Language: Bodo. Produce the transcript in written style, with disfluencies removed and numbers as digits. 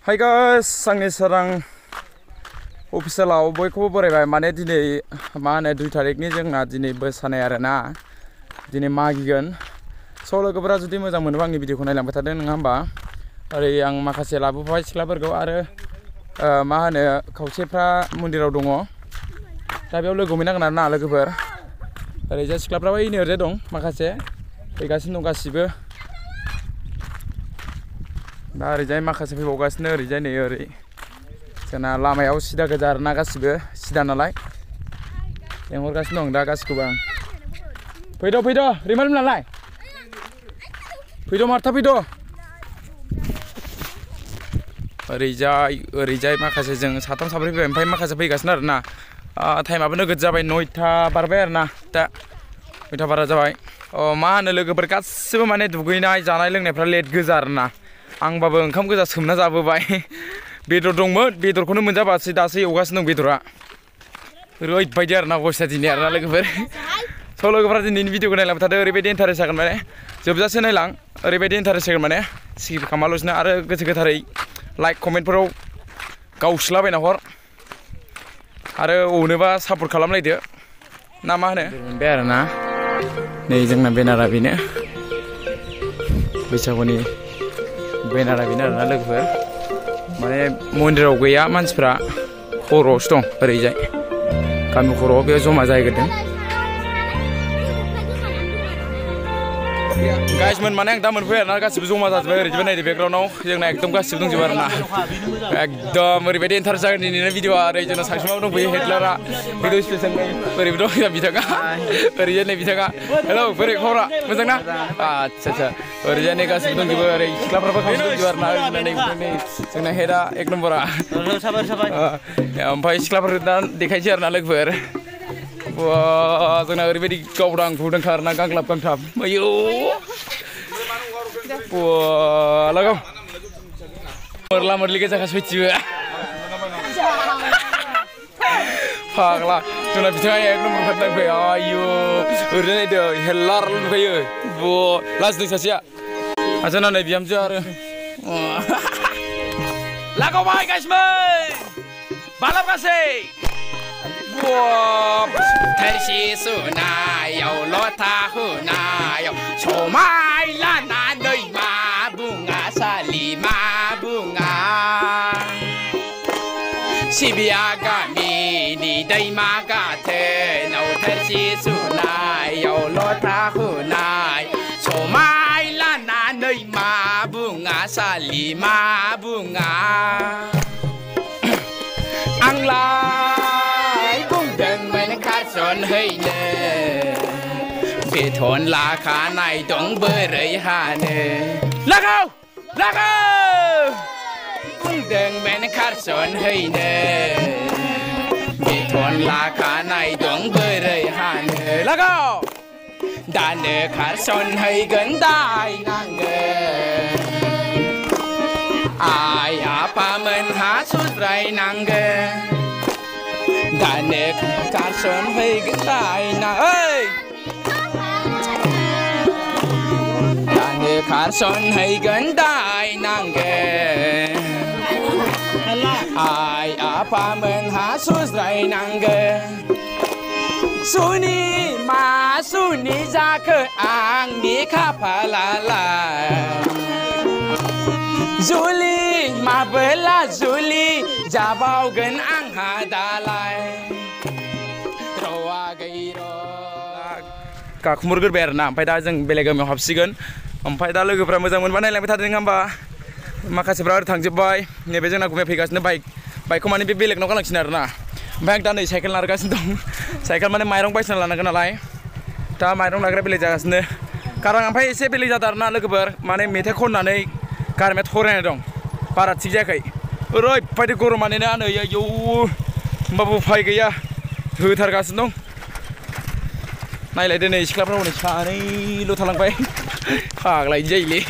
Hi guys, आंनि सोरां अफिसियेलाव बयखौबो बरायबाय माने दिनै मा होनो 2 तारिखनि जोंना दिनै मोसानाय आरोना दिनै मागिगोन स' लोगोफोरा जुदि मोजां मोनोबा आंनि भिडिअखौ नायलांबाय थादों नङा होमबा ओरै आं माखासे लाबोबाय सिख्लाफोरखौ आरो मा होनो खावसेफ्रा मन्दिराव दङ दा बेयाव लोगो हमहैनांगोन आरोना लोगोफोर ओरैजाय सिख्लाफ्राबो ओइनै ओरैजाय दं माखासे फैगासिनो दं गासिबो दा ओरैजाय माखासे फैबावगासिनो ओरैजाय नै ओरै जोंना लामायाव सिदा गोजा आरोना गासिबो सिदा नालाय लेंहरगासिनो दं दा गासिखौबो आं फैद' रिमालमोनालाय फैद' मार्था फैद' ओरैजाय माखासे जों साथाम साब्रै फैबाय ओमफ्राय माखासे फैगासिनो आरोना टाइमाबो नोगोद जाबाय 9ता बारबाय आरोना दा 9ता बारा जाबाय मा होनो लोगोफोर गासिबो माने दुगैनाय जानाय लोंनायफ्रा लेट गोजा आरोना आंबाबो ओंखाम गोजा सोमना जाबोबाय बेदर दंमोन बेदरखौनो मोनजाबासै दासो एवगासिनो दं बेदरा ओरैबायदि आरोना अबस्था दिनै आरोना लोगोफोर स' लोगोफोरा दिनैनि भिडिअखौ नायलांबाय थादों ओरैबायदि इन्टारेस्ट जागोन माने जोबजासे नायलां ओरैबायदि इन्टारेस्ट जागोन माने स्किप खालामाल'सिनो आरो गोसो गोथारै लाइक कमेन्टफोराव गावस्लाबायना हर आरो अनोबा सापर्ट खालामलायदो ना मा होनो मोनबाय आरोना नै जोंना बेनारा बेनो बैसागुनि बेनारा बेनो आरोना लोगोफोर माने मन्दिराव गैया मानसिफ्रा खर'आवसो दं ओरैजाय गामि खर'आव बेयाव जमा जाहैग्रोदों गाइसमोन माने आं दा मोनफैबाय आरोना गासिबो जमा जाजोब्बाय ओरैजाय नायदो बेकग्राउन्डआव जोंना एकदम गासिबो दंजोबो आरोना एकदम ओरैबायदि इन्टारेस्ट जागोन दिनैनि भिडिअआ ओरै जोंना सानसुमाव दंफैयो हेडलारा भिडिअ स्पेसियल ओरैबो दं बिथाङा ओरैजाय नै बिथाङा हेलौ बोरै खबरा मोजां ना आदसा ओरैजाय नै गासिबो दंजोबो ओरै सिख्लाफ्राबो खावसे दंजोबो आरोना नै जोंना हेडआ 1 नम्बरा ओमफ्राय सिख्लाफोर दा देखायसै आरोना लोगोफोर जोंना ओरैबायदि गावदां गुदुंखा आरोना गांग्लाब गांथाब आयौ लगाव मोरला मोरलि गोजाखा सयथिबो फाग्ला जोंना बिथाङा 1 नम्बर खारनांबाय आयौ ओरैनो नायदो हेल्लार नुखायो लाजिदों सासेया जोंना नै बिहामजो आरो लागावबाय गाइसमोन बालाबगासै थोरसि सुनायाव लथा हुनायाव समाय लानानै मा बुङा सालि मा बुङा सिबिया गामिनि दैमा गाथोनाव थोरसि सुनायाव लथा हुनाय समाय लानानै मा बुङा सालि मा बुङा आंलाय बुंदोंमोन खारसन हैनो बेथन लाखानाय दं बोरै हानो लागाव बुंदोंमोन खारसन हैनो बेथन लाखानाय दं बोरै हानो लागाव दानो खारसन हैगोन दायनांगोन आइ आफामोनहा सुद्रायनांगोन दानो खारसन हैगोन दायना दानो खारसन हैगोन दायनांगोन आइ आफामोनहा सुद्रायनांगोन सुनि मा सुनि जाखो आंनि खाफालालाय जुलि माबोला जुलि जाबावगोन आंहा दालाय रवा गैर' गाखुमोरगोरबाय आरोना ओमफ्राय दा जों बेलेग गामियाव हाबसिगोन ओमफ्राय दा लोगोफ्रा मोजां मोनबा नायलांबाय थादों नङा होमबा माखासेफ्रा ओरै थांजोब्बाय नैबे जोंना गुमै फैगासिनो बाइकखौ माने बे बेलेगनाव गालांसिनो आरोना ओमफ्राय आं दा नै साइकेल नारगासिनो दं साइकेल माने माइरं बायसिना लानांगोन नालाय दा माइरं लाग्रा बेलेग जागासिनो कारन ओमफ्राय एसे बेलेग जादों आरोना लोगोफोर माने मेथाइ खननानै गारमाया थरायनाय दं बारा थिग जायाखै ओरैबायदि गरमानो आनै आयौ होमबाबो उफाय गैया होथारगासिनो दं नायलायदो नै सिख्लाफ्रा हनै सानैल' थालांबाय फाग्ला इदि जायोलै